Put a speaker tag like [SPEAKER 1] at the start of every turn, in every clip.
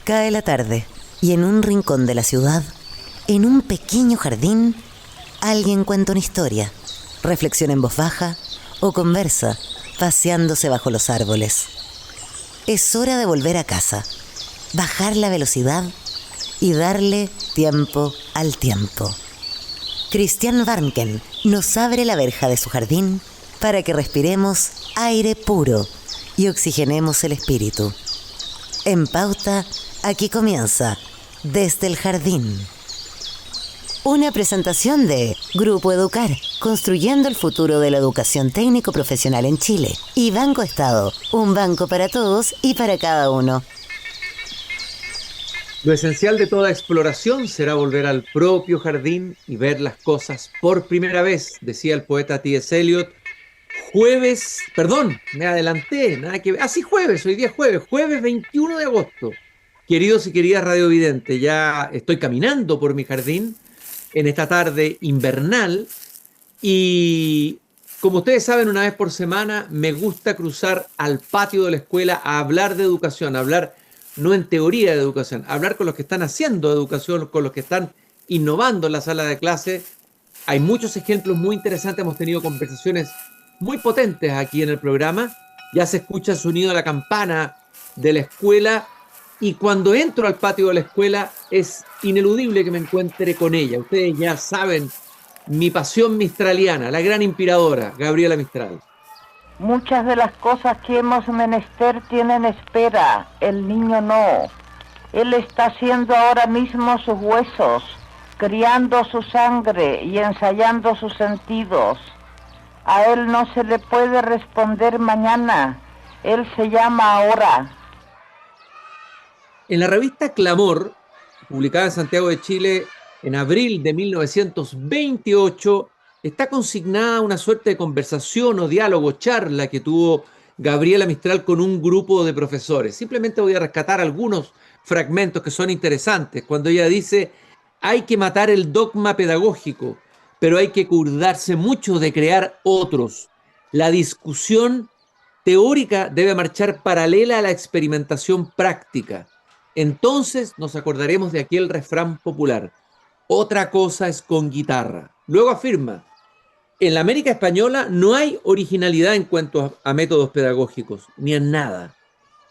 [SPEAKER 1] Cae la tarde y en un rincón de la ciudad, en un pequeño jardín, alguien cuenta una historia, reflexiona en voz baja o conversa, paseándose bajo los árboles. Es hora de volver a casa, bajar la velocidad y darle tiempo al tiempo. Christian Warnken nos abre la verja de su jardín para que respiremos aire puro y oxigenemos el espíritu. En Pauta, aquí comienza Desde el Jardín. Una presentación de Grupo Educar, construyendo el futuro de la educación técnico-profesional en Chile. Y Banco Estado, un banco para todos y para cada uno.
[SPEAKER 2] Lo esencial de toda exploración será volver al propio jardín y ver las cosas por primera vez, decía el poeta T.S. Eliot. Me adelanté, nada que ver. Sí, hoy día es jueves 21 de agosto. Queridos y queridas radiovidentes, ya estoy caminando por mi jardín en esta tarde invernal y como ustedes saben, una vez por semana me gusta cruzar al patio de la escuela a hablar de educación, a hablar no en teoría de educación, a hablar con los que están haciendo educación, con los que están innovando en la sala de clase. Hay muchos ejemplos muy interesantes, hemos tenido conversaciones muy potentes aquí en el programa. Ya se escucha el sonido de la campana de la escuela y cuando entro al patio de la escuela es ineludible que me encuentre con ella. Ustedes ya saben mi pasión mistraliana, la gran inspiradora, Gabriela Mistral.
[SPEAKER 3] Muchas de las cosas que hemos menester tienen espera, el niño no. Él está haciendo ahora mismo sus huesos, criando su sangre y ensayando sus sentidos. A él no se le puede responder mañana, él se llama ahora.
[SPEAKER 2] En la revista Clamor, publicada en Santiago de Chile en abril de 1928, está consignada una suerte de conversación o diálogo, charla que tuvo Gabriela Mistral con un grupo de profesores. Simplemente voy a rescatar algunos fragmentos que son interesantes. Cuando ella dice, hay que matar el dogma pedagógico, pero hay que cuidarse mucho de crear otros. La discusión teórica debe marchar paralela a la experimentación práctica. Entonces nos acordaremos de aquel refrán popular, otra cosa es con guitarra. Luego afirma, en la América española no hay originalidad en cuanto a métodos pedagógicos, ni en nada.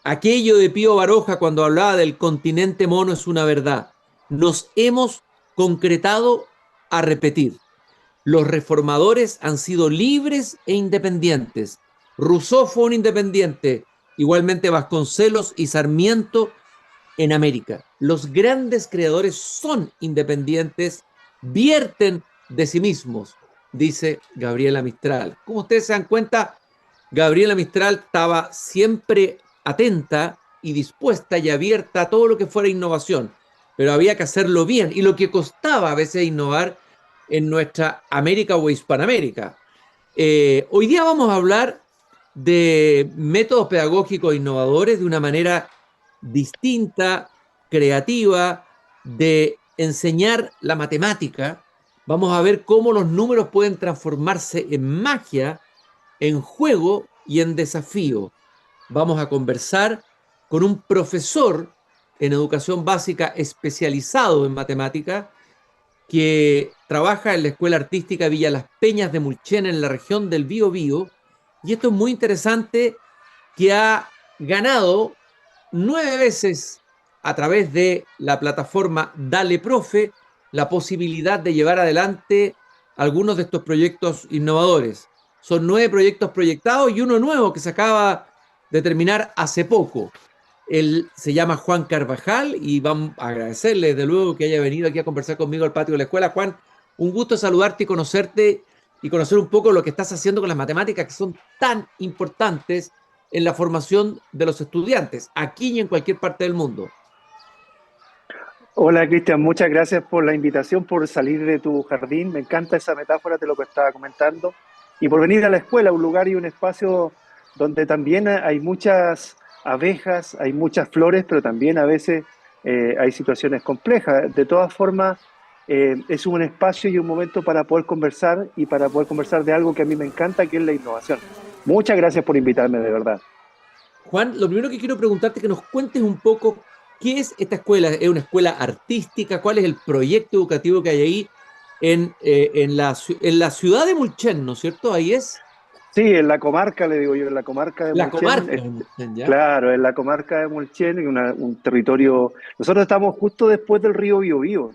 [SPEAKER 2] Aquello de Pío Baroja cuando hablaba del continente mono es una verdad. Nos hemos concretado a repetir. Los reformadores han sido libres e independientes. Rousseau fue un independiente, igualmente Vasconcelos y Sarmiento en América. Los grandes creadores son independientes, vierten de sí mismos, dice Gabriela Mistral. Como ustedes se dan cuenta, Gabriela Mistral estaba siempre atenta y dispuesta y abierta a todo lo que fuera innovación, pero había que hacerlo bien y lo que costaba a veces innovar en nuestra América o Hispanoamérica. Hoy día vamos a hablar de métodos pedagógicos innovadores de una manera distinta, creativa, de enseñar la matemática. Vamos a ver cómo los números pueden transformarse en magia, en juego y en desafío. Vamos a conversar con un profesor en educación básica especializado en matemática que trabaja en la Escuela Artística Villa Las Peñas de Mulchen en la región del Biobío. Y esto es muy interesante, que ha ganado 9 veces a través de la plataforma Dale Profe la posibilidad de llevar adelante algunos de estos proyectos innovadores. Son 9 proyectos proyectados y uno nuevo que se acaba de terminar hace poco. Él se llama Juan Carvajal y vamos a agradecerle desde luego que haya venido aquí a conversar conmigo al patio de la escuela. Juan, un gusto saludarte y conocerte y conocer un poco lo que estás haciendo con las matemáticas que son tan importantes en la formación de los estudiantes, aquí y en cualquier parte del mundo.
[SPEAKER 4] Hola Cristian, muchas gracias por la invitación, por salir de tu jardín. Me encanta esa metáfora de lo que estaba comentando. Y por venir a la escuela, un lugar y un espacio donde también hay muchas abejas, hay muchas flores, pero también a veces hay situaciones complejas. De todas formas, es un espacio y un momento para poder conversar y para poder conversar de algo que a mí me encanta, que es la innovación. Muchas gracias por invitarme, de verdad.
[SPEAKER 2] Juan, lo primero que quiero preguntarte es que nos cuentes un poco ¿Qué es esta escuela? ¿Es una escuela artística? ¿Cuál es el proyecto educativo que hay ahí en la ciudad de Mulchen, ¿no es cierto? Ahí es
[SPEAKER 4] Sí, en la comarca, le digo yo, en la comarca de
[SPEAKER 2] la
[SPEAKER 4] Mulchen,
[SPEAKER 2] comarca de Mulchen, ¿ya?
[SPEAKER 4] claro, en la comarca de Mulchen, un territorio. Nosotros estamos justo después del río Biobío.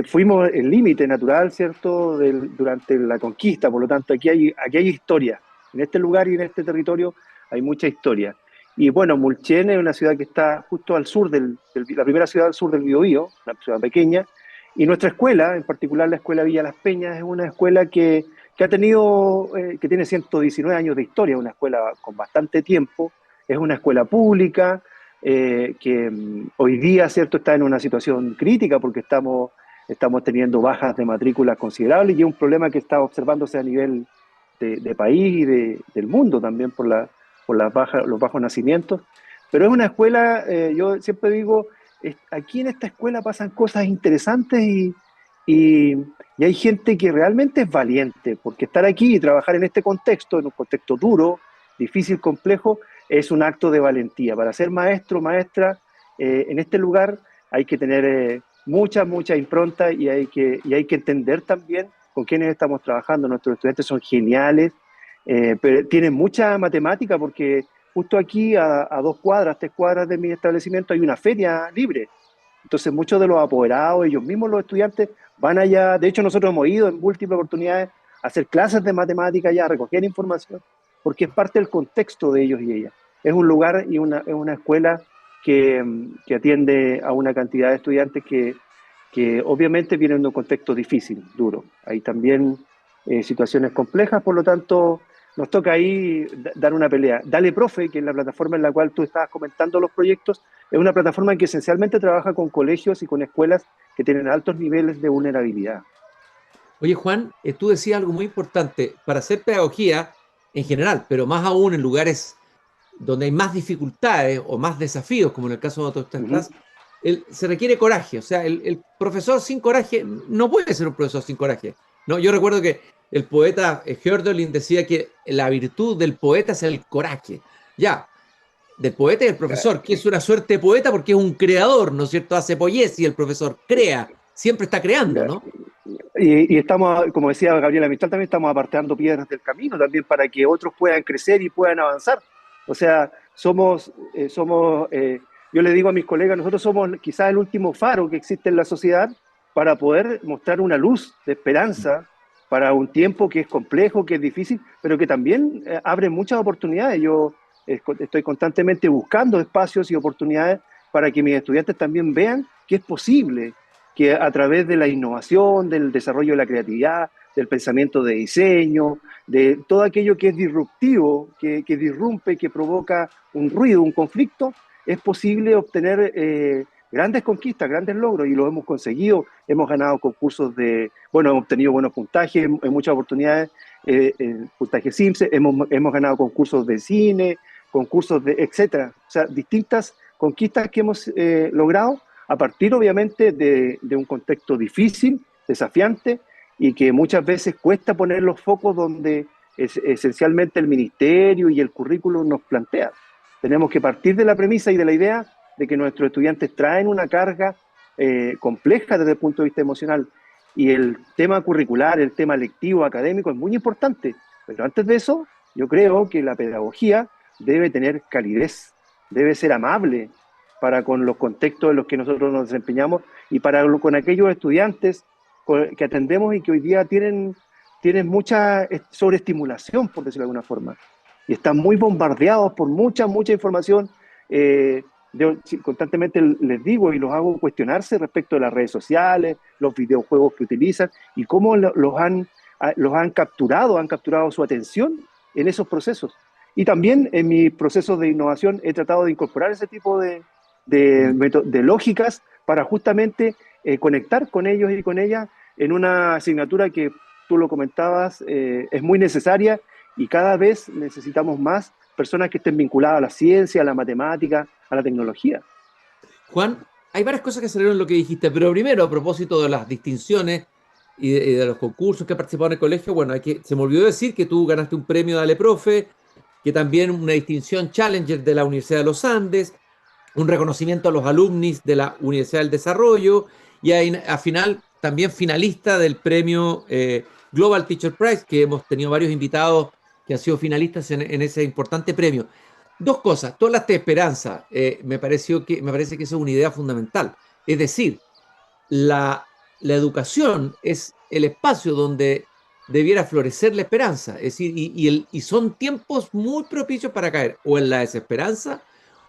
[SPEAKER 4] Fuimos el límite natural, ¿cierto? Durante la conquista, por lo tanto, aquí hay historia. En este lugar y en este territorio hay mucha historia. Y bueno, Mulchen es una ciudad que está justo al sur la primera ciudad al sur del Biobío, una ciudad pequeña. Y nuestra escuela, en particular la escuela Villa Las Peñas, es una escuela que tiene 119 años de historia, una escuela con bastante tiempo, es una escuela pública que hoy día, ¿cierto?, está en una situación crítica porque estamos teniendo bajas de matrículas considerables y es un problema que está observándose a nivel de país y del mundo también los bajos nacimientos. Pero es una escuela, yo siempre digo, aquí en esta escuela pasan cosas interesantes y, y hay gente que realmente es valiente, porque estar aquí y trabajar en este contexto, en un contexto duro, difícil, complejo, es un acto de valentía. Para ser maestro, maestra, en este lugar hay que tener mucha impronta y hay que entender también con quiénes estamos trabajando. Nuestros estudiantes son geniales, pero tienen mucha matemática porque justo aquí a 2 cuadras, 3 cuadras de mi establecimiento hay una feria libre. Entonces muchos de los apoderados, ellos mismos los estudiantes, van allá. De hecho, nosotros hemos ido en múltiples oportunidades a hacer clases de matemática allá, a recoger información, porque es parte del contexto de ellos y ellas. Es un lugar y es una escuela que atiende a una cantidad de estudiantes que obviamente vienen de un contexto difícil, duro. Hay también situaciones complejas, por lo tanto, nos toca ahí dar una pelea. Dale Profe, que es la plataforma en la cual tú estabas comentando los proyectos, es una plataforma que esencialmente trabaja con colegios y con escuelas que tienen altos niveles de vulnerabilidad.
[SPEAKER 2] Oye, Juan, tú decías algo muy importante. Para hacer pedagogía en general, pero más aún en lugares donde hay más dificultades o más desafíos, como en el caso donde tú
[SPEAKER 4] Ujú.
[SPEAKER 2] estás, se requiere coraje. O sea, el profesor sin coraje no puede ser un profesor sin coraje. ¿No? Yo recuerdo que el poeta Hölderlin decía que la virtud del poeta es el coraje. Ya, del poeta y del profesor, que es una suerte de poeta porque es un creador, ¿no es cierto? Hace poesía, el profesor crea, siempre está creando, ¿no?
[SPEAKER 4] Y estamos, como decía Gabriela Mistral, también estamos apartando piedras del camino también para que otros puedan crecer y puedan avanzar. O sea, yo le digo a mis colegas, nosotros somos quizás el último faro que existe en la sociedad para poder mostrar una luz de esperanza para un tiempo que es complejo, que es difícil, pero que también abre muchas oportunidades. Yo estoy constantemente buscando espacios y oportunidades para que mis estudiantes también vean que es posible que a través de la innovación, del desarrollo de la creatividad, del pensamiento de diseño, de todo aquello que es disruptivo, que disrumpe, que provoca un ruido, un conflicto, es posible obtener grandes conquistas, grandes logros, y lo hemos conseguido. Hemos ganado concursos hemos obtenido buenos puntajes en muchas oportunidades, puntaje SIMSE, hemos ganado concursos de cine, etcétera. O sea, distintas conquistas que hemos logrado a partir obviamente de un contexto difícil, desafiante, y que muchas veces cuesta poner los focos donde esencialmente el ministerio y el currículum nos plantea. Tenemos que partir de la premisa y de la idea de que nuestros estudiantes traen una carga compleja desde el punto de vista emocional, y el tema curricular, el tema lectivo, académico es muy importante, pero antes de eso yo creo que la pedagogía debe tener calidez, debe ser amable para con los contextos en los que nosotros nos desempeñamos y con aquellos estudiantes que atendemos y que hoy día tienen mucha sobreestimulación, por decirlo de alguna forma, y están muy bombardeados por mucha información. Yo constantemente les digo y los hago cuestionarse respecto de las redes sociales, los videojuegos que utilizan y cómo los han capturado su atención en esos procesos. Y también en mis procesos de innovación he tratado de incorporar ese tipo de lógicas para justamente conectar con ellos y con ellas en una asignatura que tú lo comentabas, es muy necesaria, y cada vez necesitamos más personas que estén vinculadas a la ciencia, a la matemática, a la tecnología.
[SPEAKER 2] Juan, hay varias cosas que salieron en lo que dijiste, pero primero, a propósito de las distinciones y de los concursos que has participado en el colegio, bueno, se me olvidó decir que tú ganaste un premio Dale Profe, que también una distinción Challenger de la Universidad de los Andes. un reconocimiento a los alumnis de la Universidad del Desarrollo y al final también finalista del premio Global Teacher Prize, que hemos tenido varios invitados que han sido finalistas en ese importante premio. Dos cosas, tú hablaste de esperanza, me parece que eso es una idea fundamental. Es decir, la educación es el espacio donde debiera florecer la esperanza. Es decir, y son tiempos muy propicios para caer o en la desesperanza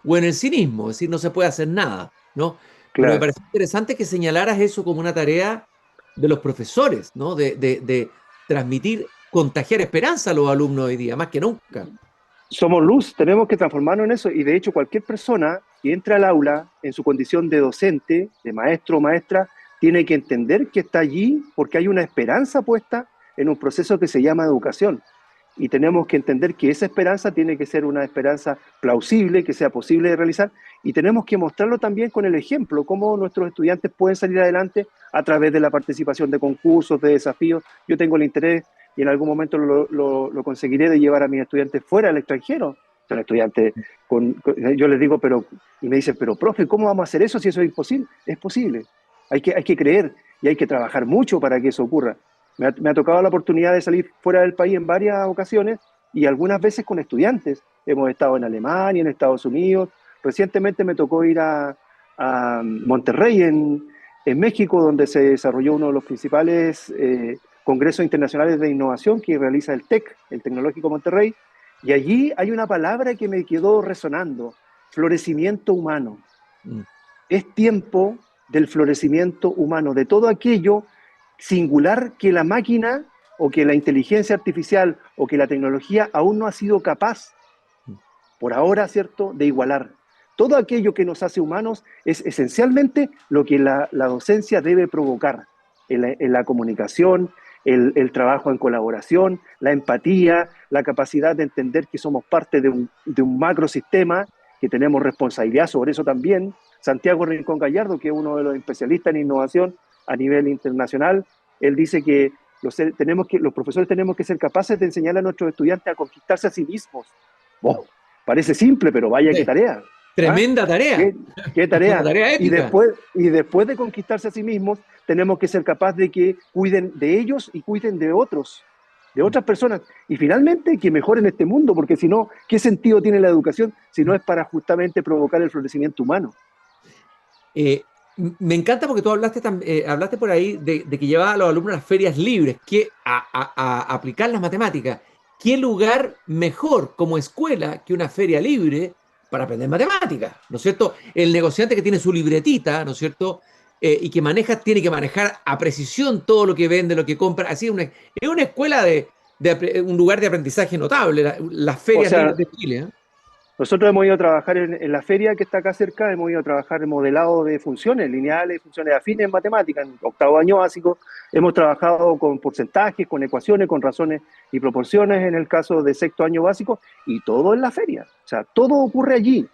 [SPEAKER 2] o en el cinismo. Es decir, no se puede hacer nada, ¿no? Pero me
[SPEAKER 4] Claro.
[SPEAKER 2] parece interesante que señalaras eso como una tarea de los profesores, ¿no? De transmitir, contagiar esperanza a los alumnos hoy día, más que nunca.
[SPEAKER 4] Somos luz, tenemos que transformarnos en eso y de hecho cualquier persona que entra al aula en su condición de docente, de maestro o maestra, tiene que entender que está allí porque hay una esperanza puesta en un proceso que se llama educación. Y tenemos que entender que esa esperanza tiene que ser una esperanza plausible, que sea posible de realizar, y tenemos que mostrarlo también con el ejemplo, cómo nuestros estudiantes pueden salir adelante a través de la participación de concursos, de desafíos. Yo tengo el interés y en algún momento lo conseguiré de llevar a mis estudiantes fuera al extranjero. Son estudiantes, yo les digo, y me dicen, pero profe, ¿cómo vamos a hacer eso si eso es imposible? Es posible. Hay que creer y hay que trabajar mucho para que eso ocurra. Me ha tocado la oportunidad de salir fuera del país en varias ocasiones y algunas veces con estudiantes. Hemos estado en Alemania, en Estados Unidos. Recientemente me tocó ir a Monterrey, en México, donde se desarrolló uno de los principales congresos internacionales de innovación que realiza el TEC, el Tecnológico Monterrey. Y allí hay una palabra que me quedó resonando: florecimiento humano.
[SPEAKER 2] Mm.
[SPEAKER 4] Es tiempo del florecimiento humano, de todo aquello singular que la máquina o que la inteligencia artificial o que la tecnología aún no ha sido capaz, por ahora, ¿cierto?, de igualar. Todo aquello que nos hace humanos es esencialmente lo que la docencia debe provocar en la comunicación, el trabajo en colaboración, la empatía, la capacidad de entender que somos parte de un macrosistema, que tenemos responsabilidad sobre eso también. Santiago Rincón Gallardo, que es uno de los especialistas en innovación a nivel internacional, él dice que los profesores tenemos que ser capaces de enseñar a nuestros estudiantes a conquistarse a sí mismos. Oh, parece simple, pero vaya qué
[SPEAKER 2] Sí,
[SPEAKER 4] tarea. ¿Ah?
[SPEAKER 2] tremenda tarea,
[SPEAKER 4] ¿Qué
[SPEAKER 2] una
[SPEAKER 4] tarea?
[SPEAKER 2] tarea
[SPEAKER 4] Y
[SPEAKER 2] épica.
[SPEAKER 4] después de conquistarse a sí mismos, tenemos que ser capaces de que cuiden de ellos y cuiden de otros, de otras personas. Y finalmente, que mejoren este mundo, porque si no, ¿qué sentido tiene la educación si no es para justamente provocar el florecimiento humano?
[SPEAKER 2] Eh, Me encanta porque tú hablaste por ahí de que llevaba a los alumnos a las ferias libres, que a aplicar las matemáticas. ¿Qué lugar mejor como escuela que una feria libre para aprender matemáticas? ¿No es cierto? El negociante que tiene su libretita, ¿no es cierto? Y que tiene que manejar a precisión todo lo que vende, lo que compra. Así es una escuela un lugar de aprendizaje notable, las
[SPEAKER 4] O
[SPEAKER 2] ferias libres
[SPEAKER 4] sea,
[SPEAKER 2] de Chile, ¿eh?
[SPEAKER 4] nosotros hemos ido a trabajar en la feria que está acá cerca, hemos ido a trabajar en modelado de funciones lineales, funciones afines en matemáticas, en octavo año básico. Hemos trabajado con porcentajes, con ecuaciones, con razones y proporciones en el caso de sexto año básico, y todo en la feria. O sea, todo ocurre allí,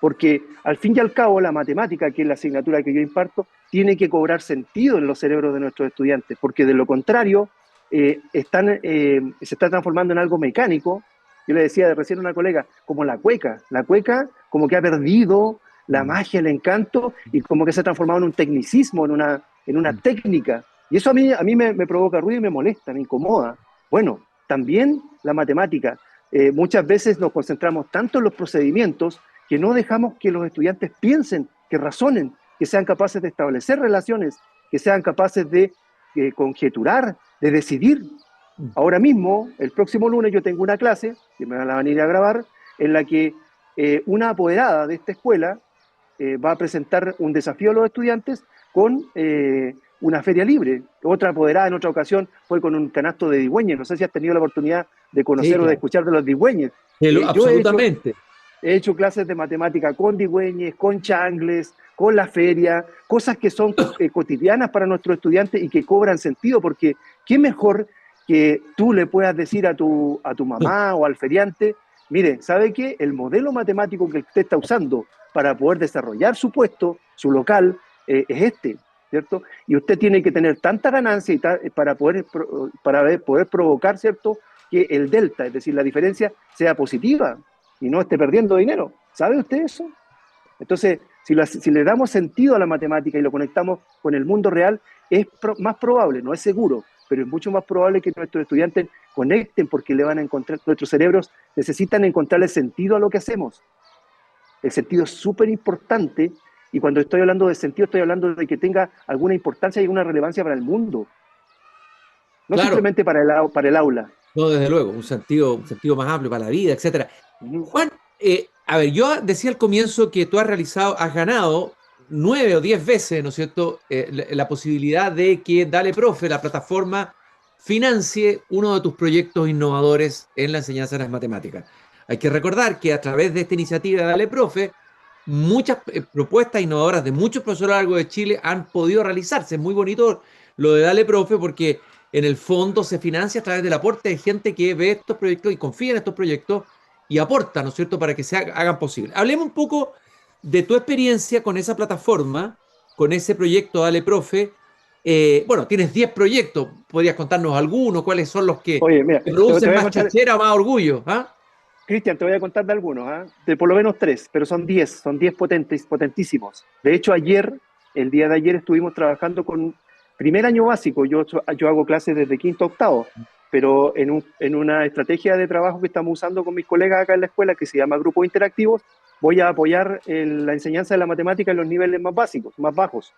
[SPEAKER 4] porque al fin y al cabo la matemática, que es la asignatura que yo imparto, tiene que cobrar sentido en los cerebros de nuestros estudiantes, porque de lo contrario se está transformando en algo mecánico. Yo le decía recién a una colega, como la cueca. La cueca como que ha perdido la
[SPEAKER 2] Mm,
[SPEAKER 4] magia, el encanto, y como que se ha transformado en un tecnicismo, en una
[SPEAKER 2] mm.
[SPEAKER 4] técnica. Y eso a mí me provoca ruido y me molesta, me incomoda. Bueno, también la matemática. Muchas veces nos concentramos tanto en los procedimientos que no dejamos que los estudiantes piensen, que razonen, que sean capaces de establecer relaciones, que sean capaces de conjeturar, de decidir. Ahora mismo, el próximo lunes, yo tengo una clase, que me van a venir a grabar, en la que una apoderada de esta escuela va a presentar un desafío a los estudiantes con una feria libre. Otra apoderada en otra ocasión fue con un canasto de digüeñes. No sé si has tenido la oportunidad de
[SPEAKER 2] Sí,
[SPEAKER 4] conocer o de
[SPEAKER 2] claro.
[SPEAKER 4] escuchar de los digüeñes. Yo
[SPEAKER 2] Absolutamente.
[SPEAKER 4] he hecho clases de matemática con digüeñes, con changles, con la feria, cosas que son cotidianas para nuestros estudiantes y que cobran sentido, porque qué mejor que tú le puedas decir a tu mamá o al feriante: mire, ¿sabe qué? El modelo matemático que usted está usando para poder desarrollar su puesto, su local, es este, ¿cierto? Y usted tiene que tener tanta ganancia para poder provocar, ¿cierto?, que el delta, es decir, la diferencia, sea positiva y no esté perdiendo dinero. ¿Sabe usted eso? Entonces, si le damos sentido a la matemática y lo conectamos con el mundo real, es más probable, no es seguro, pero es mucho más probable que nuestros estudiantes conecten porque le van a encontrar, nuestros cerebros necesitan encontrarle sentido a lo que hacemos. El sentido es súper importante y cuando estoy hablando de sentido estoy hablando de que tenga alguna importancia y alguna relevancia para el mundo, no
[SPEAKER 2] Claro,
[SPEAKER 4] simplemente para el aula.
[SPEAKER 2] no, desde luego, un sentido más amplio para la vida, etcétera. Juan, a ver, yo decía al comienzo que tú has ganado 9 o 10 veces, ¿no es cierto?, la posibilidad de que Dale Profe, la plataforma, financie uno de tus proyectos innovadores en la enseñanza de las matemáticas. Hay que recordar que a través de esta iniciativa de Dale Profe, muchas propuestas innovadoras de muchos profesores a lo largo de Chile han podido realizarse. Es muy bonito lo de Dale Profe porque en el fondo se financia a través del aporte de gente que ve estos proyectos y confía en estos proyectos y aporta, ¿no es cierto?, para que se hagan posible. Hablemos un poco de tu experiencia con esa plataforma, con ese proyecto Dale Profe. Bueno, tienes 10 proyectos, podrías contarnos algunos, cuáles son los que
[SPEAKER 4] Oye, mira,
[SPEAKER 2] te
[SPEAKER 4] te
[SPEAKER 2] producen
[SPEAKER 4] voy a
[SPEAKER 2] más
[SPEAKER 4] contar,
[SPEAKER 2] chachera, más orgullo. ¿Ah?
[SPEAKER 4] Cristian, te voy a contar de algunos, ¿eh? De por lo menos 3, pero son 10 potentísimos. De hecho, el día de ayer estuvimos trabajando con primer año básico. Yo hago clases desde quinto a octavo, pero en una estrategia de trabajo que estamos usando con mis colegas acá en la escuela, que se llama Grupos Interactivos, voy a apoyar la enseñanza de la matemática en los niveles más básicos, más bajos.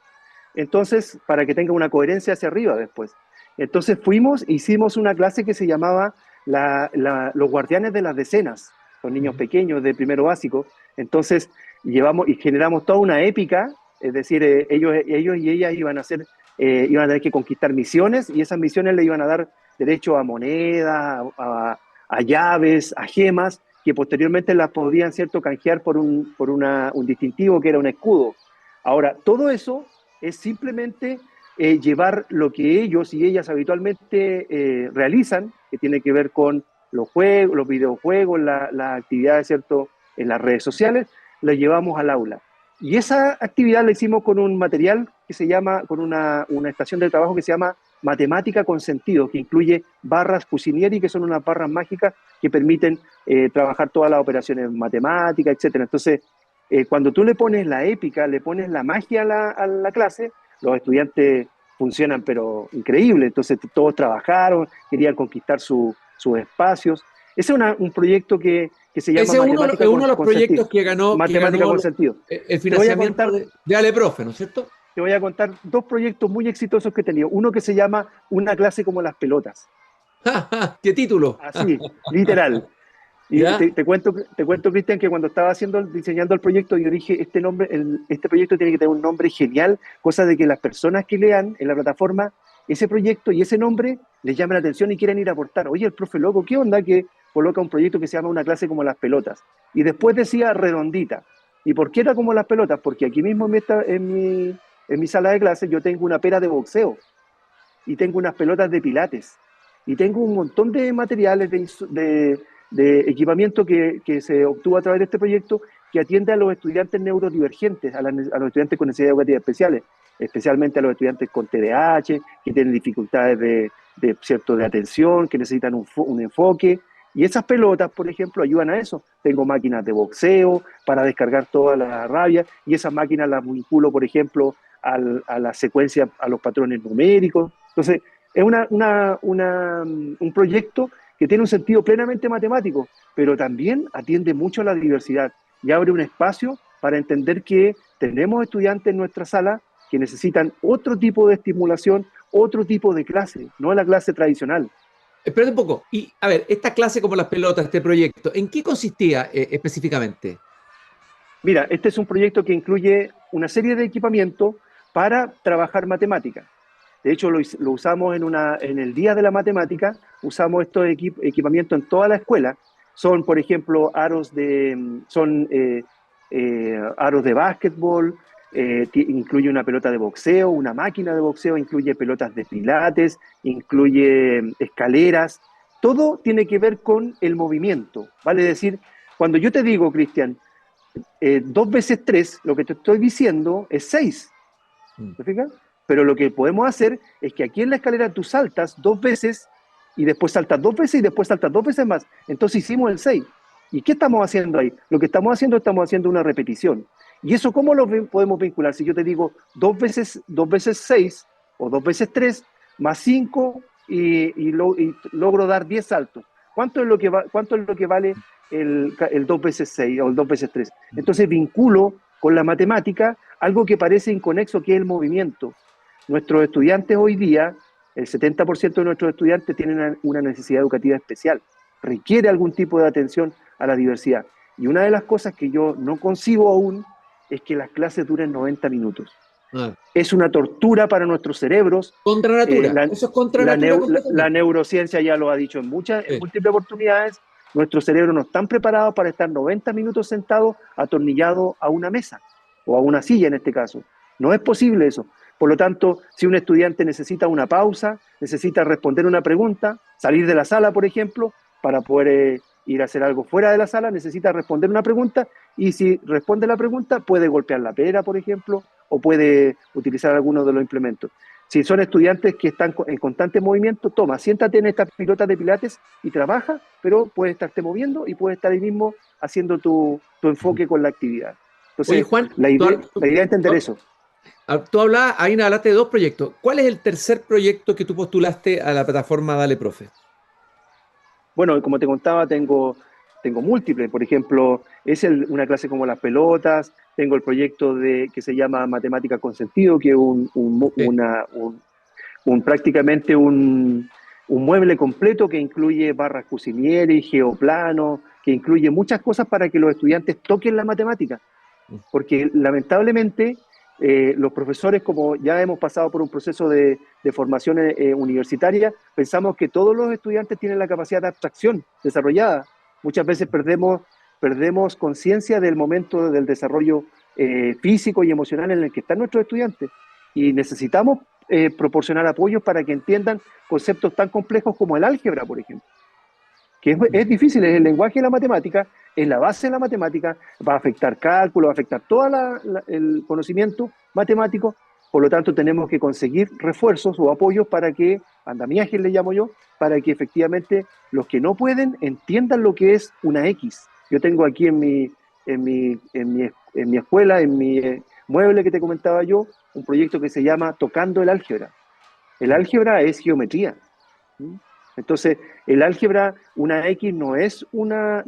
[SPEAKER 4] Entonces, para que tenga una coherencia hacia arriba después. Entonces hicimos una clase que se llamaba Los Guardianes de las Decenas, con niños pequeños de primero básico. Entonces, llevamos y generamos toda una épica, es decir, ellos y ellas iban a tener que conquistar misiones y esas misiones le iban a dar derecho a monedas, a llaves, a gemas, que posteriormente las podían, ¿cierto?, canjear por un distintivo que era un escudo. Ahora, todo eso es simplemente llevar lo que ellos y ellas habitualmente realizan, que tiene que ver con los juegos, los videojuegos, las actividades, ¿cierto?, en las redes sociales, las llevamos al aula. Y esa actividad la hicimos con un material que se llama, con una estación de trabajo que se llama Matemática con Sentido, que incluye barras Cucinieri, que son unas barras mágicas que permiten trabajar todas las operaciones matemáticas, etcétera. Entonces, cuando tú le pones la épica, le pones la magia a la clase, los estudiantes funcionan pero increíble. Entonces todos trabajaron, querían conquistar sus espacios. Ese es un proyecto que se llama
[SPEAKER 2] Ese es uno de los proyectos que ganó
[SPEAKER 4] Matemática con Sentido.
[SPEAKER 2] el financiamiento de Dale Profe, ¿no es cierto?
[SPEAKER 4] Te voy a contar 2 proyectos muy exitosos que he tenido. Uno que se llama Una clase como las pelotas.
[SPEAKER 2] ¿Qué título?
[SPEAKER 4] Así, literal. Y
[SPEAKER 2] ¿Ya?
[SPEAKER 4] te cuento, Cristian, que cuando estaba diseñando el proyecto, yo dije, este proyecto tiene que tener un nombre genial, cosa de que las personas que lean en la plataforma ese proyecto y ese nombre les llame la atención y quieran ir a aportar. Oye, el profe loco, ¿qué onda que coloca un proyecto que se llama Una clase como las pelotas? Y después decía redondita. ¿Y por qué era como las pelotas? Porque aquí mismo en mi sala de clases yo tengo una pera de boxeo y tengo unas pelotas de pilates y tengo un montón de materiales de equipamiento que se obtuvo a través de este proyecto que atiende a los estudiantes neurodivergentes, a los estudiantes con necesidades educativas especiales, especialmente a los estudiantes con TDAH, que tienen dificultades de atención, que necesitan un enfoque. Y esas pelotas, por ejemplo, ayudan a eso. Tengo máquinas de boxeo para descargar toda la rabia y esas máquinas las vinculo, por ejemplo, a la secuencia, a los patrones numéricos. Entonces, es un proyecto que tiene un sentido plenamente matemático, pero también atiende mucho a la diversidad y abre un espacio para entender que tenemos estudiantes en nuestra sala que necesitan otro tipo de estimulación, otro tipo de clase, no la clase tradicional.
[SPEAKER 2] Espérate un poco. Y, a ver, esta clase como las pelotas, este proyecto, ¿en qué consistía específicamente?
[SPEAKER 4] Mira, este es un proyecto que incluye una serie de equipamientos para trabajar matemática. De hecho, lo usamos en el Día de la Matemática, usamos estos equipamientos en toda la escuela. Son, por ejemplo, aros de básquetbol, incluye una pelota de boxeo, una máquina de boxeo, incluye pelotas de pilates, incluye escaleras. Todo tiene que ver con el movimiento, ¿vale? Es decir, cuando yo te digo, Cristian, 2 veces 3, lo que te estoy diciendo es 6. ¿Te fijas? Pero lo que podemos hacer es que aquí en la escalera tú saltas 2 veces y después saltas 2 veces y después saltas 2 veces más. Entonces hicimos el 6. ¿Y qué estamos haciendo ahí? Lo que estamos haciendo una repetición. ¿Y eso cómo lo podemos vincular? Si yo te digo 2 veces 6 o 2 veces 3 más 5 y logro dar 10 saltos. ¿Cuánto es lo que vale el 2 veces 6 o el 2 veces 3? Entonces vinculo con la matemática algo que parece inconexo, que es el movimiento. Nuestros estudiantes hoy día, el 70% de nuestros estudiantes tienen una necesidad educativa especial, requiere algún tipo de atención a la diversidad. Y una de las cosas que yo no concibo aún es que las clases duren 90 minutos.
[SPEAKER 2] Ah.
[SPEAKER 4] Es una tortura para nuestros cerebros.
[SPEAKER 2] Contra natura. Eso es contra natura.
[SPEAKER 4] La neurociencia ya lo ha dicho en múltiples oportunidades. Nuestros cerebros no están preparados para estar 90 minutos sentados atornillados a una mesa o a una silla en este caso. No es posible eso. Por lo tanto, si un estudiante necesita una pausa, necesita responder una pregunta, salir de la sala, por ejemplo, para poder ir a hacer algo fuera de la sala, necesita responder una pregunta, y si responde la pregunta, puede golpear la pera, por ejemplo, o puede utilizar alguno de los implementos. Si son estudiantes que están en constante movimiento, toma, siéntate en estas pilotas de pilates y trabaja, pero puedes estarte moviendo y puedes estar ahí mismo haciendo tu enfoque con la actividad. Entonces,
[SPEAKER 2] oye, Juan,
[SPEAKER 4] la idea es entender eso.
[SPEAKER 2] Tú hablaste de 2 proyectos. ¿Cuál es el tercer proyecto que tú postulaste a la plataforma Dale Profe?
[SPEAKER 4] Bueno, como te contaba, tengo múltiples. Por ejemplo, una clase como las pelotas. Tengo el proyecto que se llama Matemática con Sentido, que es prácticamente un mueble completo que incluye barras Cucinieri, geoplano, que incluye muchas cosas para que los estudiantes toquen la matemática. Porque lamentablemente los profesores, como ya hemos pasado por un proceso de formación universitaria, pensamos que todos los estudiantes tienen la capacidad de abstracción desarrollada. Muchas veces perdemos conciencia del momento del desarrollo físico y emocional en el que están nuestros estudiantes, y necesitamos proporcionar apoyos para que entiendan conceptos tan complejos como el álgebra, por ejemplo, que es difícil, es el lenguaje de la matemática, es la base de la matemática, va a afectar cálculo, va a afectar todo el conocimiento matemático. Por lo tanto, tenemos que conseguir refuerzos o apoyos para que, andamiajes le llamo yo, para que efectivamente los que no pueden entiendan lo que es una X. Yo tengo aquí en mi escuela, en mi mueble que te comentaba yo, un proyecto que se llama Tocando el Álgebra. El álgebra es geometría. Entonces, el álgebra, una X no es una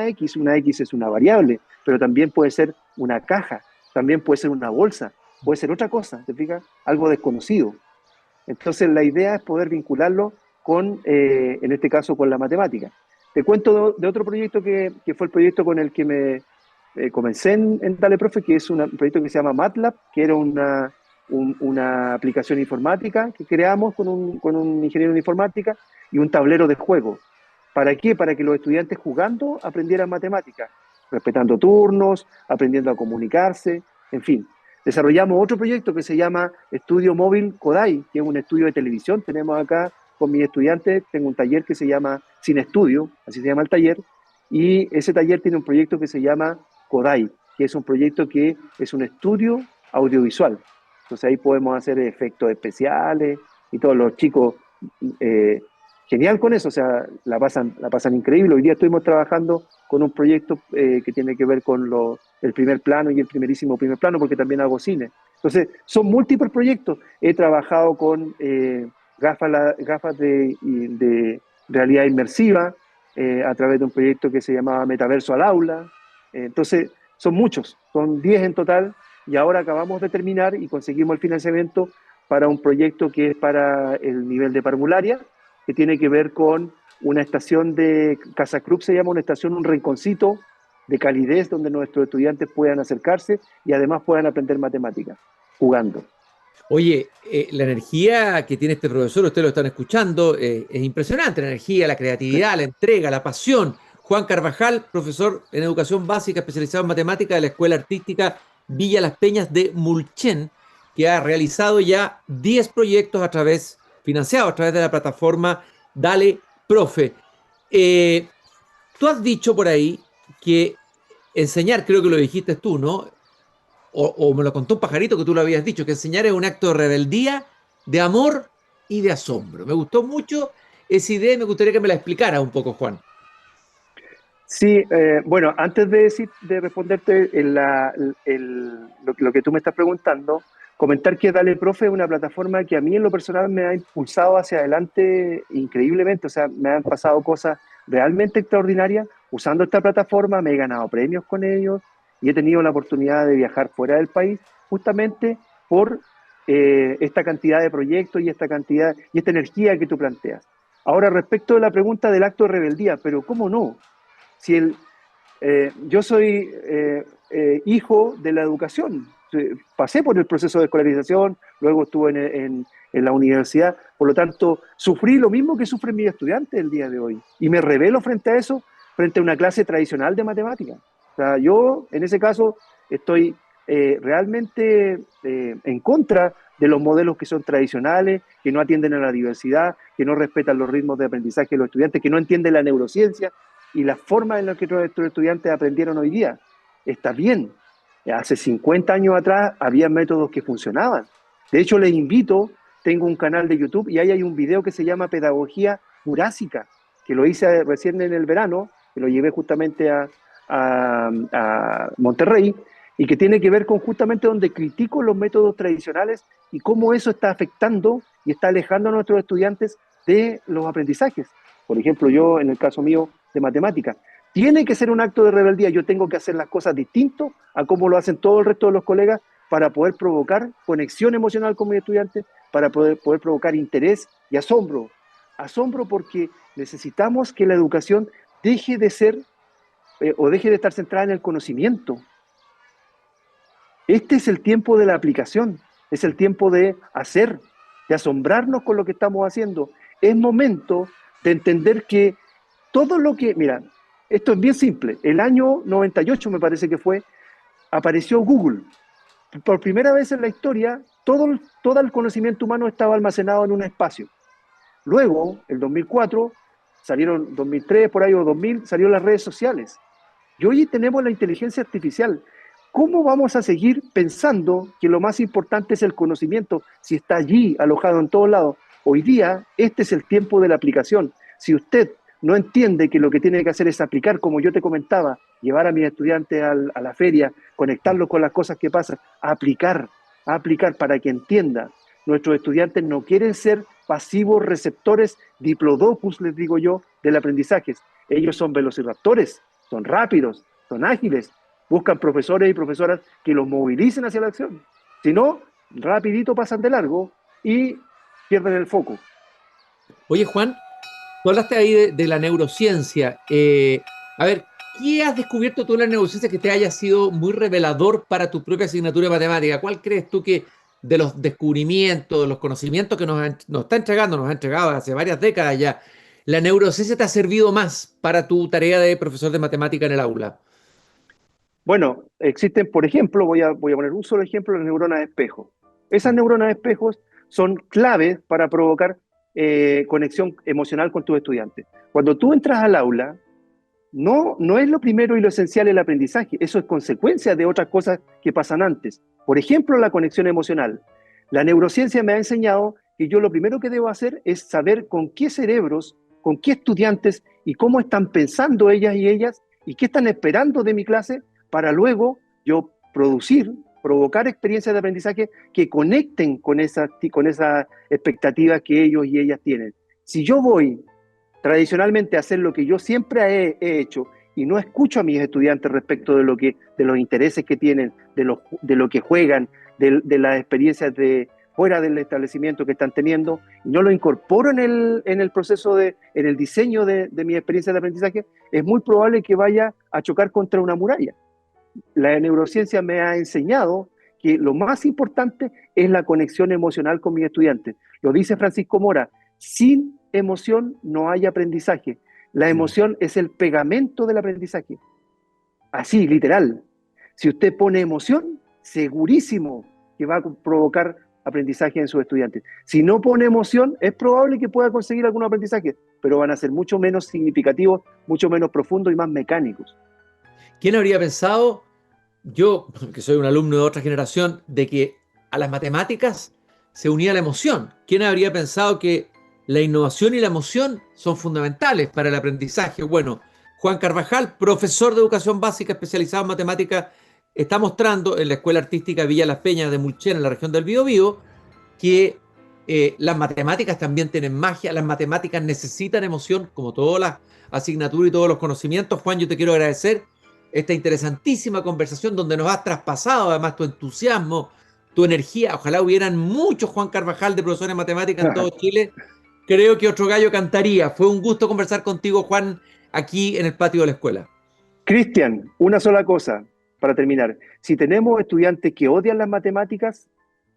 [SPEAKER 4] X es una variable, pero también puede ser una caja, también puede ser una bolsa, puede ser otra cosa, ¿te fijas? Algo desconocido. Entonces, la idea es poder vincularlo con, en este caso, con la matemática. Te cuento de otro proyecto que fue el proyecto con el que me comencé en Dale Profe, que es un proyecto que se llama MATLAB, que era una aplicación informática que creamos con un ingeniero en informática y un tablero de juego. ¿Para qué? Para que los estudiantes jugando aprendieran matemáticas, respetando turnos, aprendiendo a comunicarse, en fin. Desarrollamos otro proyecto que se llama Estudio Móvil Kodai, que es un estudio de televisión. Tenemos acá con mis estudiantes, tengo un taller que se llama Cine Estudio, así se llama el taller, y ese taller tiene un proyecto que se llama Kodai, que es un proyecto que es un estudio audiovisual. Entonces ahí podemos hacer efectos especiales y todos los chicos, genial con eso, o sea, la pasan increíble. Hoy día estuvimos trabajando con un proyecto que tiene que ver con el primer plano y el primerísimo primer plano, porque también hago cine. Entonces, son múltiples proyectos. He trabajado con gafas de realidad inmersiva a través de un proyecto que se llamaba Metaverso al Aula. Entonces, son muchos, son 10 en total, y ahora acabamos de terminar y conseguimos el financiamiento para un proyecto que es para el nivel de parvularia, que tiene que ver con una estación de Casa Club, se llama una estación, un rinconcito de calidez donde nuestros estudiantes puedan acercarse y además puedan aprender matemáticas, jugando.
[SPEAKER 2] Oye, la energía que tiene este profesor, ustedes lo están escuchando, es impresionante, la energía, la creatividad, la entrega, la pasión. Juan Carvajal, profesor en educación básica, especializado en matemática de la Escuela Artística Villa Las Peñas de Mulchen, que ha realizado ya 10 proyectos financiados a través de la plataforma Dale Profe. Tú has dicho por ahí que enseñar, creo que lo dijiste tú, ¿no? O me lo contó un pajarito que tú lo habías dicho, que enseñar es un acto de rebeldía, de amor y de asombro. Me gustó mucho esa idea y me gustaría que me la explicara un poco, Juan.
[SPEAKER 4] Sí, bueno, antes de responderte lo que tú me estás preguntando, comentar que Dale Profe es una plataforma que a mí en lo personal me ha impulsado hacia adelante increíblemente, o sea, me han pasado cosas realmente extraordinarias usando esta plataforma, me he ganado premios con ellos y he tenido la oportunidad de viajar fuera del país justamente por esta cantidad de proyectos y esta cantidad y esta energía que tú planteas. Ahora, respecto de la pregunta del acto de rebeldía, pero ¿cómo no? Si yo soy hijo de la educación, pasé por el proceso de escolarización, luego estuve en la universidad, por lo tanto, sufrí lo mismo que sufren mis estudiantes el día de hoy. Y me rebelo frente a eso, frente a una clase tradicional de matemáticas. O sea, yo, en ese caso, estoy realmente en contra de los modelos que son tradicionales, que no atienden a la diversidad, que no respetan los ritmos de aprendizaje de los estudiantes, que no entienden la neurociencia y la forma en la que nuestros estudiantes aprendieron hoy día. Está bien. Hace 50 años atrás había métodos que funcionaban. De hecho, les invito, tengo un canal de YouTube y ahí hay un video que se llama Pedagogía Jurásica, que lo hice recién en el verano, que lo llevé justamente a Monterrey, y que tiene que ver con justamente donde critico los métodos tradicionales y cómo eso está afectando y está alejando a nuestros estudiantes de los aprendizajes. Por ejemplo, yo, en el caso mío, de matemáticas. Tiene que ser un acto de rebeldía. Yo tengo que hacer las cosas distinto a como lo hacen todo el resto de los colegas para poder provocar conexión emocional con mis estudiantes, para poder provocar interés y asombro. Asombro porque necesitamos que la educación deje de ser o deje de estar centrada en el conocimiento. Este es el tiempo de la aplicación, es el tiempo de hacer, de asombrarnos con lo que estamos haciendo. Es momento de entender que todo lo que, mira, esto es bien simple. El año 98 me parece que fue, apareció Google. Por primera vez en la historia, todo el conocimiento humano estaba almacenado en un espacio. Luego, el 2004, salieron 2003, por ahí, o 2000, salieron las redes sociales. Y hoy tenemos la inteligencia artificial. ¿Cómo vamos a seguir pensando que lo más importante es el conocimiento si está allí, alojado en todos lados? Hoy día, este es el tiempo de la aplicación. Si usted no entiende que lo que tiene que hacer es aplicar, como yo te comentaba, llevar a mis estudiantes a la feria, conectarlos con las cosas que pasan, a aplicar para que entienda. Nuestros estudiantes no quieren ser pasivos receptores, diplodocus, les digo yo, del aprendizaje. Ellos son velociraptores, son rápidos, son ágiles, buscan profesores y profesoras que los movilicen hacia la acción. Si no, rapidito pasan de largo y pierden el foco.
[SPEAKER 2] Oye, Juan, tú hablaste ahí de la neurociencia. A ver, ¿qué has descubierto tú en la neurociencia que te haya sido muy revelador para tu propia asignatura de matemática? ¿Cuál crees tú que de los descubrimientos, de los conocimientos que nos ha entregado hace varias décadas ya, la neurociencia te ha servido más para tu tarea de profesor de matemática en el aula?
[SPEAKER 4] Bueno, existen, por ejemplo, voy a poner un solo ejemplo, las neuronas de espejo. Esas neuronas de espejos son claves para provocar conexión emocional con tus estudiantes. Cuando tú entras al aula, no es lo primero y lo esencial el aprendizaje, eso es consecuencia de otras cosas que pasan antes. Por ejemplo, la conexión emocional. La neurociencia me ha enseñado que yo lo primero que debo hacer es saber con qué cerebros, con qué estudiantes y cómo están pensando ellas y ellas y qué están esperando de mi clase para luego yo provocar experiencias de aprendizaje que conecten con esas expectativas que ellos y ellas tienen. Si yo voy tradicionalmente a hacer lo que yo siempre he hecho y no escucho a mis estudiantes respecto de los intereses que tienen, de lo que juegan, de las experiencias de fuera del establecimiento que están teniendo, y no lo incorporo en el proceso en el diseño de mi experiencia de aprendizaje, es muy probable que vaya a chocar contra una muralla. La neurociencia me ha enseñado que lo más importante es la conexión emocional con mis estudiantes. Lo dice Francisco Mora, sin emoción no hay aprendizaje. La emoción es el pegamento del aprendizaje. Así, literal. Si usted pone emoción, segurísimo que va a provocar aprendizaje en sus estudiantes. Si no pone emoción, es probable que pueda conseguir algún aprendizaje, pero van a ser mucho menos significativos, mucho menos profundos y más mecánicos.
[SPEAKER 2] ¿Quién habría pensado, yo, que soy un alumno de otra generación, de que a las matemáticas se unía la emoción? ¿Quién habría pensado que la innovación y la emoción son fundamentales para el aprendizaje? Bueno, Juan Carvajal, profesor de educación básica especializado en matemáticas, está mostrando en la Escuela Artística Villa Las Peñas de Mulchen, en la región del Biobío, que las matemáticas también tienen magia, las matemáticas necesitan emoción, como todas las asignaturas y todos los conocimientos. Juan, yo te quiero agradecer esta interesantísima conversación donde nos has traspasado además tu entusiasmo, tu energía. Ojalá hubieran muchos Juan Carvajal de profesores de matemáticas en todo Chile. Creo que otro gallo cantaría. Fue un gusto conversar contigo, Juan, aquí en el patio de la escuela.
[SPEAKER 4] Cristian, una sola cosa para terminar. Si tenemos estudiantes que odian las matemáticas,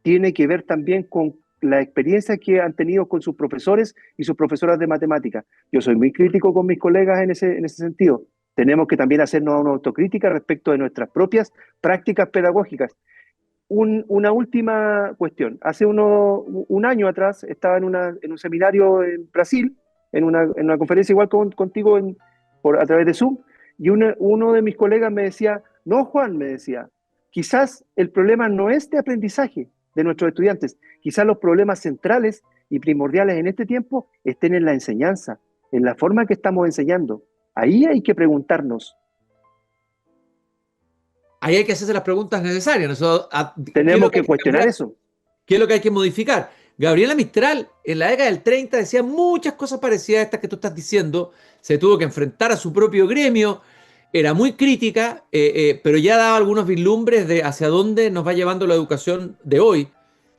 [SPEAKER 4] tiene que ver también con la experiencia que han tenido con sus profesores y sus profesoras de matemáticas. Yo soy muy crítico con mis colegas en ese sentido. Tenemos que también hacernos una autocrítica respecto de nuestras propias prácticas pedagógicas. Una última cuestión. Hace un año atrás estaba en un seminario en Brasil, en una conferencia igual contigo a través de Zoom, y uno de mis colegas me decía, no, Juan, me decía, quizás el problema no es de aprendizaje de nuestros estudiantes, quizás los problemas centrales y primordiales en este tiempo estén en la enseñanza, en la forma que estamos enseñando. Ahí hay que preguntarnos.
[SPEAKER 2] Ahí hay que hacerse las preguntas necesarias. Nosotros,
[SPEAKER 4] tenemos que cuestionar eso.
[SPEAKER 2] ¿Qué es lo que hay que modificar? Gabriela Mistral, en la década del 30, decía muchas cosas parecidas a estas que tú estás diciendo. Se tuvo que enfrentar a su propio gremio. Era muy crítica, pero ya daba algunos vislumbres de hacia dónde nos va llevando la educación de hoy,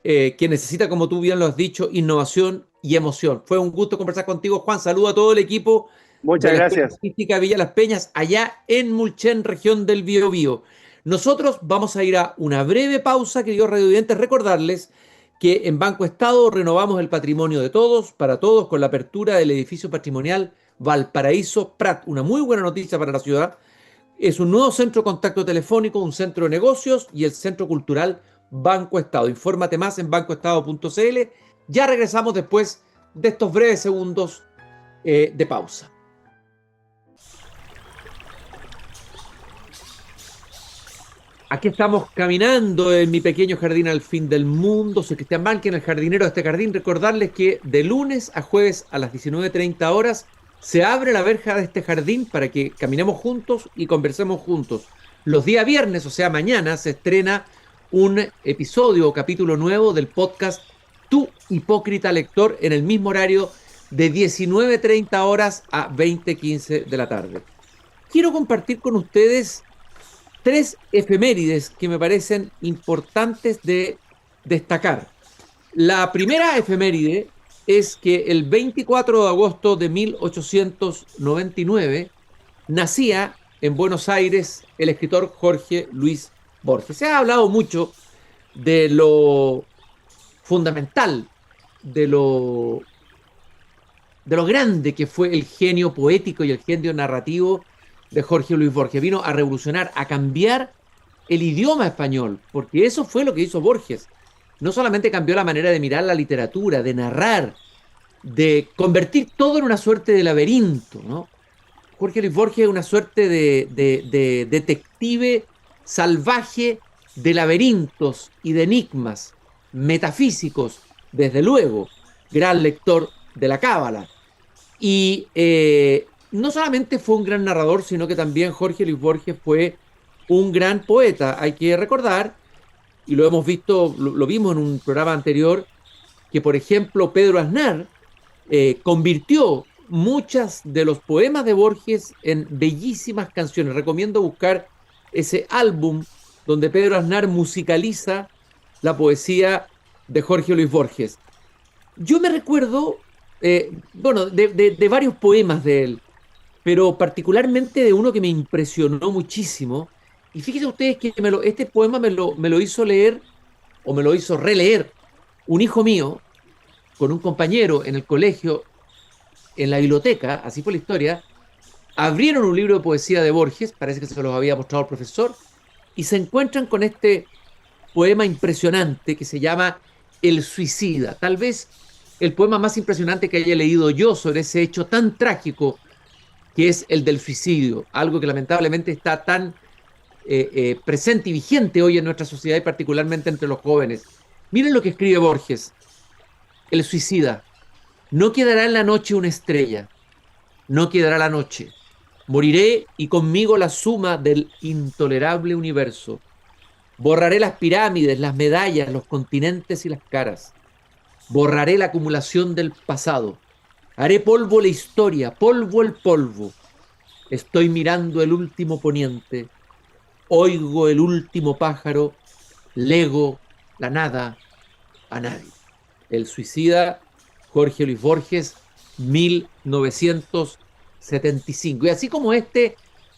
[SPEAKER 2] que necesita, como tú bien lo has dicho, innovación y emoción. Fue un gusto conversar contigo, Juan. Saludo a todo el equipo.
[SPEAKER 4] Muchas gracias.
[SPEAKER 2] Artística Villa Las Peñas, allá en Mulchen, región del Biobío. Nosotros vamos a ir a una breve pausa, queridos radiovidentes. Recordarles que en Banco Estado renovamos el patrimonio de todos, para todos, con la apertura del edificio patrimonial Valparaíso Prat. Una muy buena noticia para la ciudad. Es un nuevo centro de contacto telefónico, un centro de negocios y el centro cultural Banco Estado. Infórmate más en bancoestado.cl. Ya regresamos después de estos breves segundos de pausa. Aquí estamos caminando en mi pequeño jardín al fin del mundo. Soy Cristian Banquen, el jardinero de este jardín. Recordarles que de lunes a jueves a las 19:30 horas se abre la verja de este jardín para que caminemos juntos y conversemos juntos. Los días viernes, o sea mañana, se estrena un episodio o capítulo nuevo del podcast Tu Hipócrita Lector en el mismo horario de 19:30 horas a 20:15 de la tarde. Quiero compartir con ustedes 3 efemérides que me parecen importantes de destacar. La primera efeméride es que el 24 de agosto de 1899 nacía en Buenos Aires el escritor Jorge Luis Borges. Se ha hablado mucho de lo fundamental, de lo grande que fue el genio poético y el genio narrativo de Jorge Luis Borges. Vino a revolucionar, a cambiar el idioma español, porque eso fue lo que hizo Borges. No solamente cambió la manera de mirar la literatura, de narrar, de convertir todo en una suerte de laberinto, ¿no? Jorge Luis Borges es una suerte de detective salvaje de laberintos y de enigmas metafísicos, desde luego, gran lector de la Cábala. Y no solamente fue un gran narrador, sino que también Jorge Luis Borges fue un gran poeta. Hay que recordar, y lo hemos visto, lo vimos en un programa anterior, que por ejemplo Pedro Aznar convirtió muchas de los poemas de Borges en bellísimas canciones. Recomiendo buscar ese álbum donde Pedro Aznar musicaliza la poesía de Jorge Luis Borges. Yo me recuerdo, de varios poemas de él, pero particularmente de uno que me impresionó muchísimo. Y fíjense ustedes que este poema me lo hizo leer, o me lo hizo releer, un hijo mío, con un compañero en el colegio, en la biblioteca, así fue la historia. Abrieron un libro de poesía de Borges, parece que se los había mostrado el profesor, y se encuentran con este poema impresionante que se llama El Suicida. Tal vez el poema más impresionante que haya leído yo sobre ese hecho tan trágico que es el del suicidio, algo que lamentablemente está tan presente y vigente hoy en nuestra sociedad y particularmente entre los jóvenes. Miren lo que escribe Borges. El suicida. No quedará en la noche una estrella. No quedará la noche. Moriré y conmigo la suma del intolerable universo. Borraré las pirámides, las medallas, los continentes y las caras. Borraré la acumulación del pasado. Haré polvo la historia, polvo el polvo. Estoy mirando el último poniente. Oigo el último pájaro. Lego la nada a nadie. El suicida Jorge Luis Borges, 1975. Y así como este,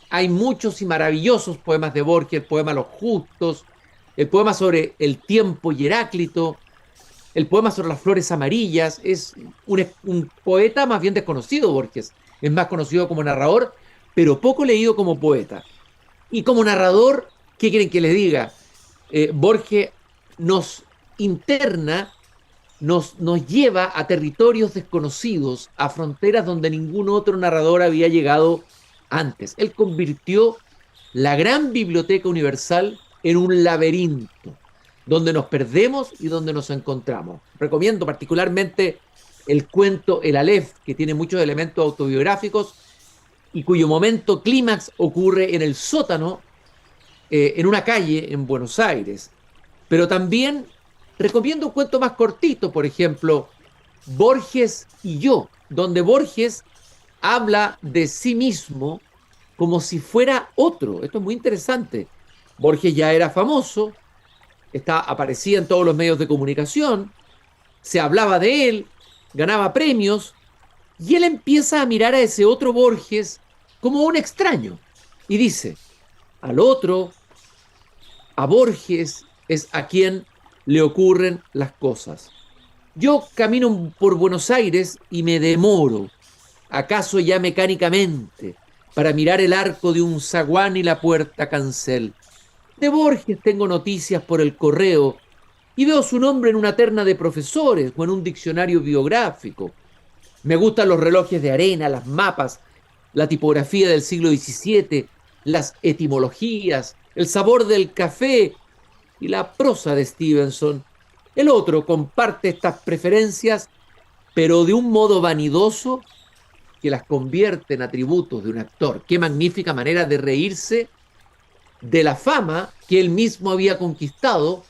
[SPEAKER 2] hay muchos y maravillosos poemas de Borges, el poema Los Justos, el poema sobre el tiempo y Heráclito, el poema sobre las flores amarillas. Es un poeta más bien desconocido, Borges. Es más conocido como narrador, pero poco leído como poeta. Y como narrador, ¿qué quieren que les diga? Borges nos interna, nos lleva a territorios desconocidos, a fronteras donde ningún otro narrador había llegado antes. Él convirtió la gran biblioteca universal en un laberinto, donde nos perdemos y donde nos encontramos. Recomiendo particularmente el cuento El Aleph, que tiene muchos elementos autobiográficos y cuyo momento clímax ocurre en el sótano, en una calle en Buenos Aires. Pero también recomiendo un cuento más cortito, por ejemplo, Borges y yo, donde Borges habla de sí mismo como si fuera otro. Esto es muy interesante. Borges ya era famoso, aparecía en todos los medios de comunicación, se hablaba de él, ganaba premios, y él empieza a mirar a ese otro Borges como un extraño. Y dice, al otro, a Borges es a quien le ocurren las cosas. Yo camino por Buenos Aires y me demoro, acaso ya mecánicamente, para mirar el arco de un zaguán y la puerta cancel. De Borges tengo noticias por el correo y veo su nombre en una terna de profesores o en un diccionario biográfico. Me gustan los relojes de arena, las mapas, la tipografía del siglo XVII, las etimologías, el sabor del café y la prosa de Stevenson. El otro comparte estas preferencias, pero de un modo vanidoso que las convierte en atributos de un actor. Qué magnífica manera de reírse de la fama que él mismo había conquistado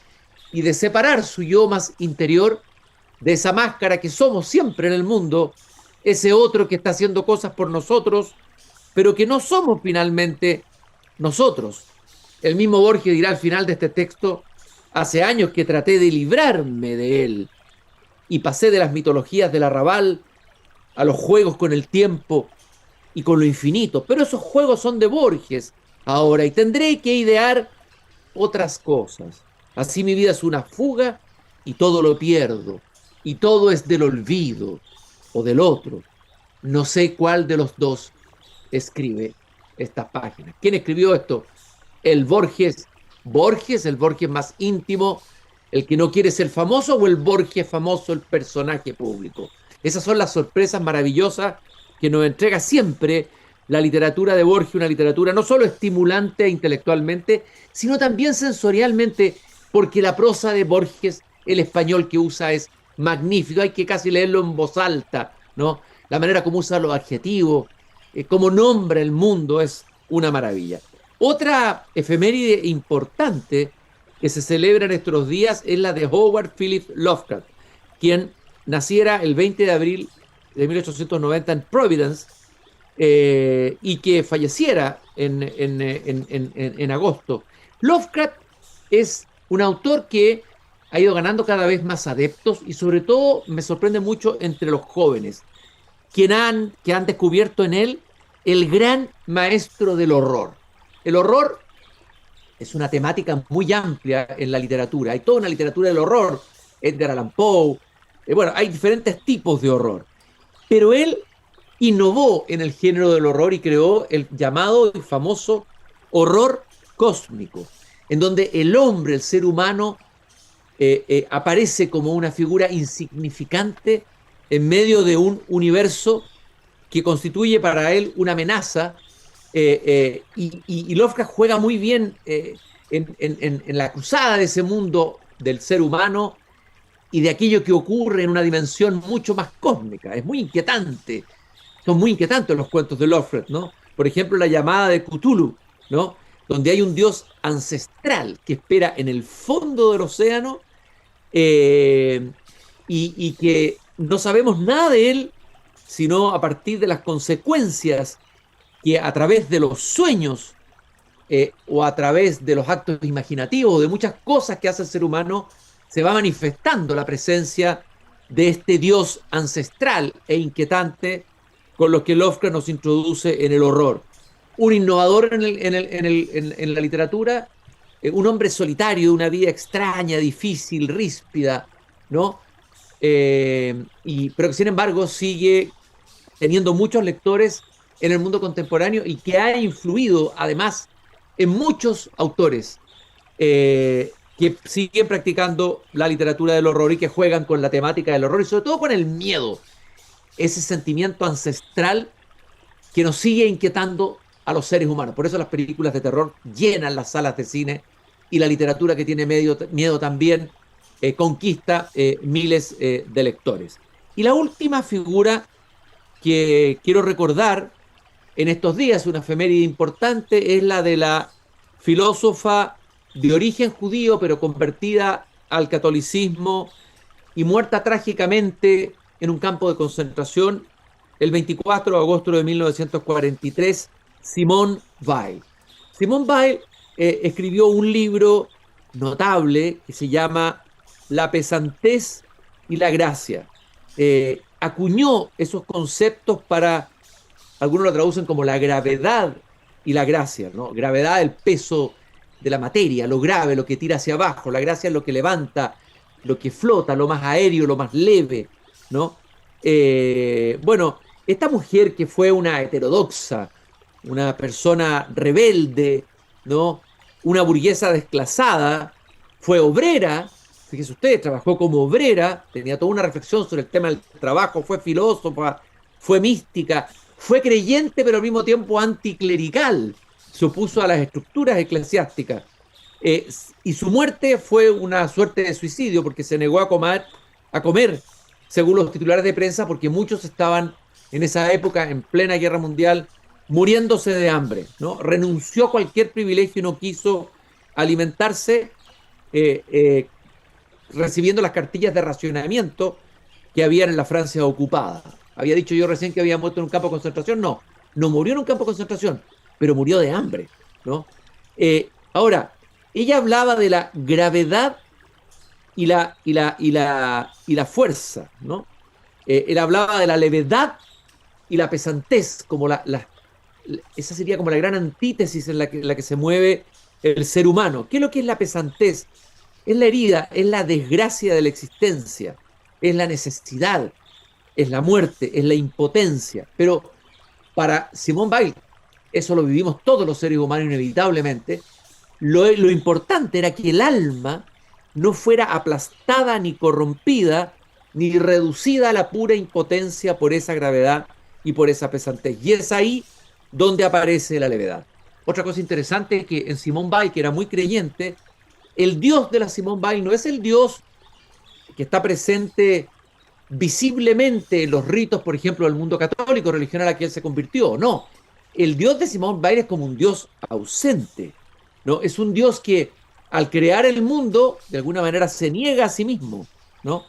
[SPEAKER 2] y de separar su yo más interior de esa máscara que somos siempre en el mundo, ese otro que está haciendo cosas por nosotros, pero que no somos finalmente nosotros. El mismo Borges dirá al final de este texto, hace años que traté de librarme de él y pasé de las mitologías del arrabal a los juegos con el tiempo y con lo infinito, pero esos juegos son de Borges ahora y tendré que idear otras cosas. Así mi vida es una fuga y todo lo pierdo y todo es del olvido o del otro. No sé cuál de los dos escribe estas páginas. ¿Quién escribió esto? El Borges, el Borges más íntimo, el que no quiere ser famoso, o el Borges famoso, el personaje público. Esas son las sorpresas maravillosas que nos entrega siempre la literatura de Borges, una literatura no solo estimulante intelectualmente, sino también sensorialmente, porque la prosa de Borges, el español que usa es magnífico, hay que casi leerlo en voz alta, ¿no? La manera como usa los adjetivos, cómo nombra el mundo, es una maravilla. Otra efeméride importante que se celebra en estos días es la de Howard Phillips Lovecraft, quien naciera el 20 de abril de 1890 en Providence y que falleciera en agosto. Lovecraft es un autor que ha ido ganando cada vez más adeptos y sobre todo me sorprende mucho entre los jóvenes, que han descubierto en él el gran maestro del horror. El horror es una temática muy amplia en la literatura. Hay toda una literatura del horror. Edgar Allan Poe. Bueno, hay diferentes tipos de horror. Pero él innovó en el género del horror y creó el llamado y famoso horror cósmico, en donde el hombre, el ser humano, aparece como una figura insignificante en medio de un universo que constituye para él una amenaza. Y Lovecraft juega muy bien en la cruzada de ese mundo del ser humano y de aquello que ocurre en una dimensión mucho más cósmica. Es muy inquietante. Son muy inquietantes los cuentos de Lovecraft, ¿no? por ejemplo, La llamada de Cthulhu, ¿no? Donde hay un dios ancestral que espera en el fondo del océano, eh, y que no sabemos nada de él, sino a partir de las consecuencias que a través de los sueños, o a través de los actos imaginativos, de muchas cosas que hace el ser humano, se va manifestando la presencia de este Dios ancestral e inquietante con lo que Lovecraft nos introduce en el horror. Un innovador en la literatura, un hombre solitario, de una vida extraña, difícil, ríspida, ¿no? Pero que sin embargo sigue teniendo muchos lectores en el mundo contemporáneo y que ha influido además en muchos autores que siguen practicando la literatura del horror y que juegan con la temática del horror y sobre todo con el miedo, ese sentimiento ancestral que nos sigue inquietando a los seres humanos. Por eso las películas de terror llenan las salas de cine y la literatura que tiene miedo también conquista miles de lectores. Y la última figura que quiero recordar en estos días, una efeméride importante, es la de la filósofa de origen judío, pero convertida al catolicismo y muerta trágicamente en un campo de concentración el 24 de agosto de 1943, Simone Weil. Simone Weil escribió un libro notable que se llama La pesantez y la gracia. Acuñó esos conceptos para, algunos lo traducen como la gravedad y la gracia, ¿no? Gravedad, el peso de la materia, lo grave, lo que tira hacia abajo; la gracia es lo que levanta, lo que flota, lo más aéreo, lo más leve, ¿no? Bueno, esta mujer que fue una heterodoxa, una persona rebelde, ¿no? Una burguesa desclasada, fue obrera, fíjese usted, trabajó como obrera, tenía toda una reflexión sobre el tema del trabajo, fue filósofa, fue mística, fue creyente pero al mismo tiempo anticlerical, se opuso a las estructuras eclesiásticas. Y su muerte fue una suerte de suicidio porque se negó a comer, según los titulares de prensa, porque muchos estaban en esa época, en plena guerra mundial, muriéndose de hambre, ¿no? Renunció a cualquier privilegio y no quiso alimentarse, recibiendo las cartillas de racionamiento que habían en la Francia ocupada. Había dicho yo recién que había muerto en un campo de concentración. No, no murió en un campo de concentración, pero murió de hambre, ¿no? Ahora, ella hablaba de la gravedad y la fuerza, ¿no? Él hablaba de la levedad y la pesantez, como esa sería como la gran antítesis en la que se mueve el ser humano. ¿Qué es lo que es la pesantez? Es la herida, es la desgracia de la existencia, es la necesidad, es la muerte, es la impotencia. Pero para Simone Weil, eso lo vivimos todos los seres humanos inevitablemente, lo importante era que el alma no fuera aplastada ni corrompida ni reducida a la pura impotencia por esa gravedad y por esa pesantez. Y es ahí donde aparece la levedad. Otra cosa interesante es que en Simone Weil, que era muy creyente, el Dios de la Simone Weil no es el Dios que está presente visiblemente en los ritos, por ejemplo, del mundo católico, religión a la que él se convirtió. No, el Dios de Simone Weil es como un Dios ausente, ¿no? Es un Dios que al crear el mundo, de alguna manera se niega a sí mismo, ¿no?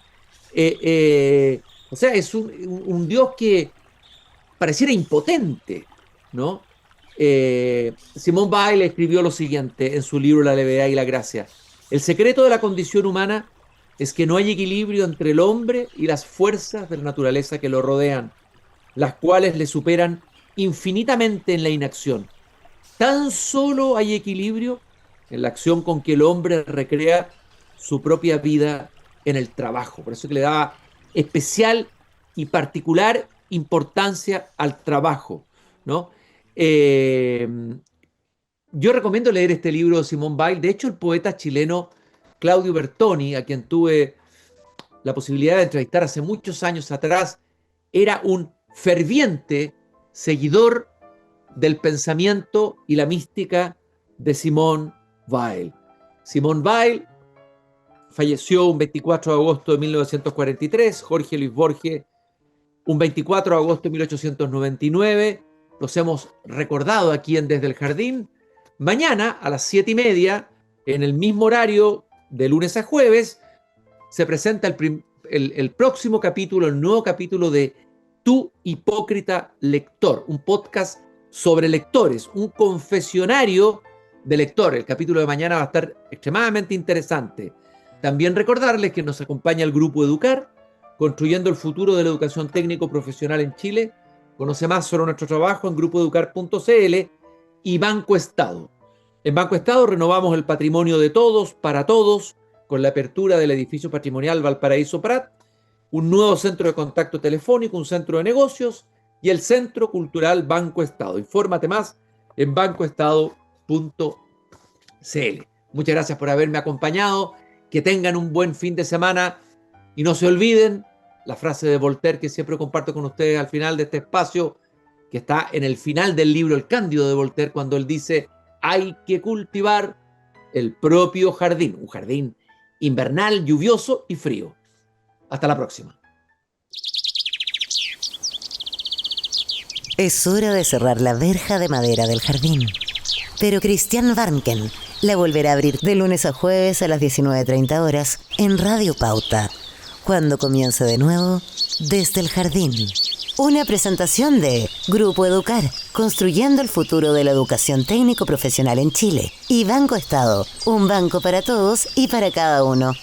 [SPEAKER 2] O sea, es un Dios que pareciera impotente, ¿no? Simone Weil escribió lo siguiente en su libro La levedad y la gracia: el secreto de la condición humana es que no hay equilibrio entre el hombre y las fuerzas de la naturaleza que lo rodean, las cuales le superan infinitamente en la inacción. Tan solo hay equilibrio en la acción con que el hombre recrea su propia vida en el trabajo. Por eso que le da especial y particular importancia al trabajo, ¿no? Yo recomiendo leer este libro de Simone Weil. De hecho, el poeta chileno Claudio Bertoni, a quien tuve la posibilidad de entrevistar hace muchos años atrás, era un ferviente seguidor del pensamiento y la mística de Simone Weil. Simone Weil falleció un 24 de agosto de 1943, Jorge Luis Borges un 24 de agosto de 1899, los hemos recordado aquí en Desde el Jardín. Mañana a las 7:30, en el mismo horario, de lunes a jueves, se presenta el próximo capítulo, el nuevo capítulo de Tu Hipócrita Lector, un podcast sobre lectores, un confesionario de lectores. El capítulo de mañana va a estar extremadamente interesante. También recordarles que nos acompaña el Grupo Educar, construyendo el futuro de la educación técnico profesional en Chile. Conoce más sobre nuestro trabajo en grupoeducar.cl y Banco Estado. En Banco Estado renovamos el patrimonio de todos, para todos, con la apertura del edificio patrimonial Valparaíso Prat, un nuevo centro de contacto telefónico, un centro de negocios y el Centro Cultural Banco Estado. Infórmate más en bancoestado.cl. Muchas gracias por haberme acompañado. Que tengan un buen fin de semana y no se olviden la frase de Voltaire que siempre comparto con ustedes al final de este espacio, que está en el final del libro El Cándido de Voltaire, cuando él dice: hay que cultivar el propio jardín, un jardín invernal, lluvioso y frío. Hasta la próxima.
[SPEAKER 1] Es hora de cerrar la verja de madera del jardín. Pero Cristian Warnken la volverá a abrir de lunes a jueves a las 19:30 horas en Radio Pauta, cuando comience de nuevo Desde el Jardín. Una presentación de Grupo Educar, construyendo el futuro de la educación técnico profesional en Chile. Y Banco Estado, un banco para todos y para cada uno.